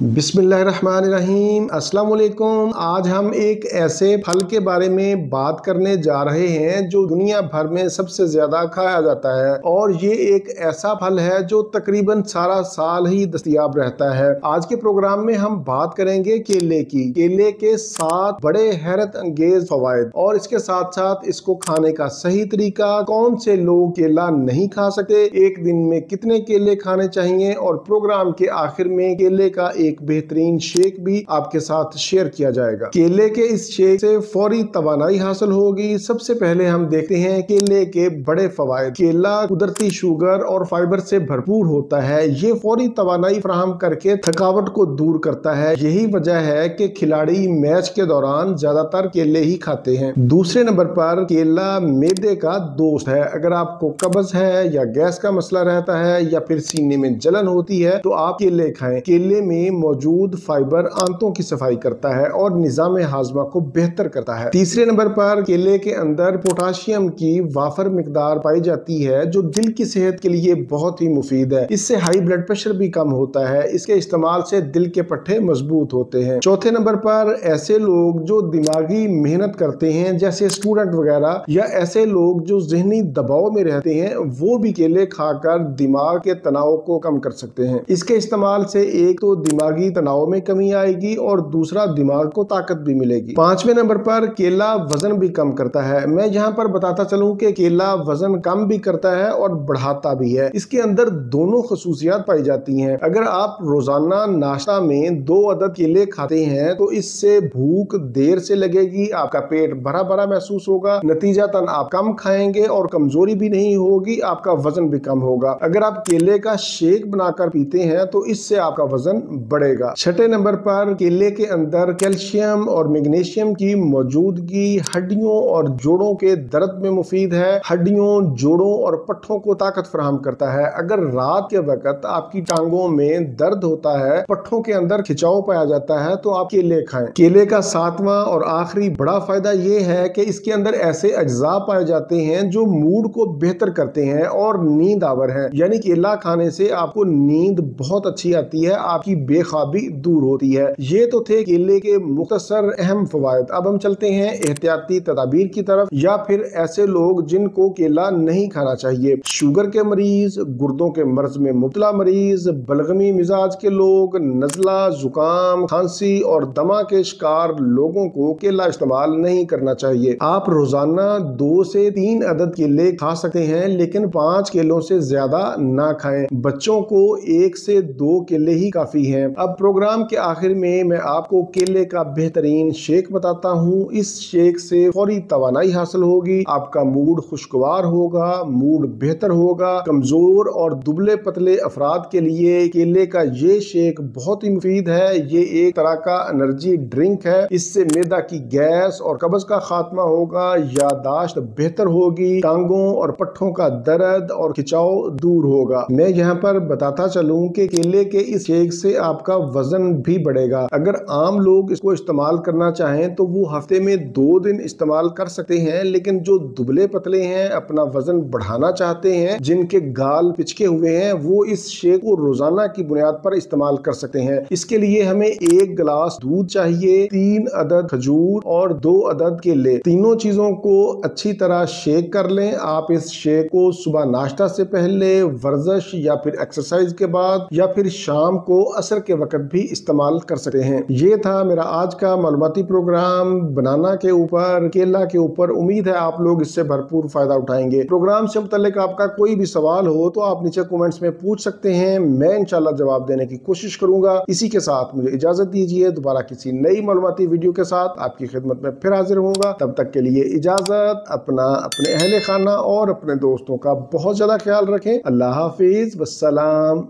बिस्मिल्लाहिर्रहमानिर्रहीम। अस्सलाम वालेकुम। आज हम एक ऐसे फल के बारे में बात करने जा रहे हैं जो दुनिया भर में सबसे ज्यादा खाया जाता है, और ये एक ऐसा फल है जो तकरीबन सारा साल ही दस्तयाब रहता है। आज के प्रोग्राम में हम बात करेंगे केले की। केले के 7 बड़े हैरत अंगेज फवायद, और इसके साथ साथ इसको खाने का सही तरीका, कौन से लोग केला नहीं खा सकते, एक दिन में कितने केले खाने चाहिए, और प्रोग्राम के आखिर में केले का एक बेहतरीन शेक भी आपके साथ शेयर किया जाएगा। केले के इस शेक से फौरी तवानाई हासिल होगी। सबसे पहले हम देखते हैं केले के बड़े फवायद। केला कुदरती शुगर और फाइबर से भरपूर होता है। ये फौरी तवानाई फराहम करके थकावट को दूर करता है। यही वजह है कि खिलाड़ी मैच के दौरान ज्यादातर केले ही खाते हैं। दूसरे नंबर पर केला मैदे का दोस्त है। अगर आपको कब्ज है या गैस का मसला रहता है या फिर सीने में जलन होती है तो आप केले खाएं। केले में मौजूद फाइबर आंतों की सफाई करता है और निजाम हाजमा को बेहतर करता है। तीसरे नंबर पर केले के अंदर पोटाशियम की वाफर मिकदार पाई जाती है जो दिल की सेहत के लिए बहुत ही मुफीद है। इससे हाई ब्लड प्रेशर भी कम होता है। इसके इस्तेमाल से दिल के पट्टे मजबूत होते हैं। चौथे नंबर पर ऐसे लोग जो दिमागी मेहनत करते हैं जैसे स्टूडेंट वगैरह, या ऐसे लोग जो जहनी दबाव में रहते हैं, वो भी केले खाकर दिमाग के तनाव को कम कर सकते हैं। इसके इस्तेमाल से एक तो दिमागी तनाव में कमी आएगी और दूसरा दिमाग को ताकत भी मिलेगी। 5वें नंबर पर केला वजन भी कम करता है। मैं यहाँ पर बताता चलूं कि केला वजन कम भी करता है और बढ़ाता भी है। इसके अंदर दोनों खसूसियात पाई जाती हैं। अगर आप रोजाना नाश्ता में 2 अदद केले खाते हैं तो इससे भूख देर से लगेगी, आपका पेट भरा भरा महसूस होगा, नतीजतन आप कम खाएंगे और कमजोरी भी नहीं होगी, आपका वजन भी कम होगा। अगर आप केले का शेक बनाकर पीते हैं तो इससे आपका वजन बढ़ेगा। छठे नंबर पर केले के अंदर कैल्शियम और मैग्नीशियम की मौजूदगी हड्डियों और जोड़ों के दर्द में मुफीद है। हड्डियों, जोड़ों और पट्टों को ताकत फराहम करता है। अगर रात के वक्त आपकी टांगों में दर्द होता है, पट्टों के अंदर खिंचाव पाया जाता है, तो आप केले खाएं। केले का 7वां और आखिरी बड़ा फायदा ये है कि इसके अंदर ऐसे अज्जा पाए जाते हैं जो मूड को बेहतर करते हैं और नींद आवर है। यानी केला खाने से आपको नींद बहुत अच्छी आती है, आपकी बेख्वाबी दूर होती है। ये तो थे केले के मुख्तसर अहम फवायद। अब हम चलते हैं एहतियाती तदाबीर की तरफ, या फिर ऐसे लोग जिनको केला नहीं खाना चाहिए। शुगर के मरीज, गुर्दों के मर्ज में मुब्तला मरीज, बलगमी मिजाज के लोग, नजला, जुकाम, खांसी और दमा के शिकार लोगों को केला इस्तेमाल नहीं करना चाहिए। आप रोजाना 2 से 3 अदद केले खा सकते हैं, लेकिन 5 केलों से ज्यादा ना खाएं। बच्चों को 1 से 2 केले ही काफी हैं। अब प्रोग्राम के आखिर में मैं आपको केले का बेहतरीन शेक बताता हूँ। इस शेक से फौरी तवानाई हासिल होगी, आपका मूड खुशगवार होगा, मूड बेहतर होगा। कमजोर और दुबले पतले अफराद के लिए केले का ये शेक बहुत ही मुफीद है। ये एक तरह का एनर्जी ड्रिंक है। इससे मैदा की गैस और कब्ज का खात्मा होगा, यादाश्त बेहतर होगी, टांगों और पट्टों का दर्द और खिंचाव दूर होगा। मैं यहाँ पर बताता चलूं कि केले के इस शेक से आपका वजन भी बढ़ेगा। अगर आम लोग इसको इस्तेमाल करना चाहें तो वो हफ्ते में 2 दिन इस्तेमाल कर सकते हैं, लेकिन जो दुबले पतले हैं, अपना वजन बढ़ाना चाहते हैं, जिनके गाल पिचके हुए हैं, वो इस शेक को रोजाना की बुनियाद पर इस्तेमाल कर सकते हैं। इसके लिए हमें 1 गिलास दूध चाहिए, 3 अदद खजूर और 2 अदद केले। तीनों चीजों को अच्छी तरह शेक कर लें। आप इस शेक को सुबह नाश्ता से पहले, वर्जिश या फिर एक्सरसाइज के बाद, या फिर शाम को असर के वक्त भी इस्तेमाल कर सकते हैं। ये था मेरा आज का मालूमाती प्रोग्राम बनाना के ऊपर, केला के ऊपर। उम्मीद है आप लोग इससे भरपूर फायदा उठाएंगे। प्रोग्राम से मुताल्लिक आपका कोई भी सवाल हो तो आप नीचे कमेंट्स में पूछ सकते हैं। मैं इंशाल्लाह जवाब देने की कोशिश करूंगा। इसी के साथ मुझे इजाजत दीजिए। दोबारा किसी नई मालूमाती वीडियो के साथ आपकी खिदमत में फिर हाजिर होगा। तब तक के लिए इजाजत। अपने अहले खाना और अपने दोस्तों का बहुत ज्यादा ख्याल रखें। अल्लाह हाफिज, वस्सलाम।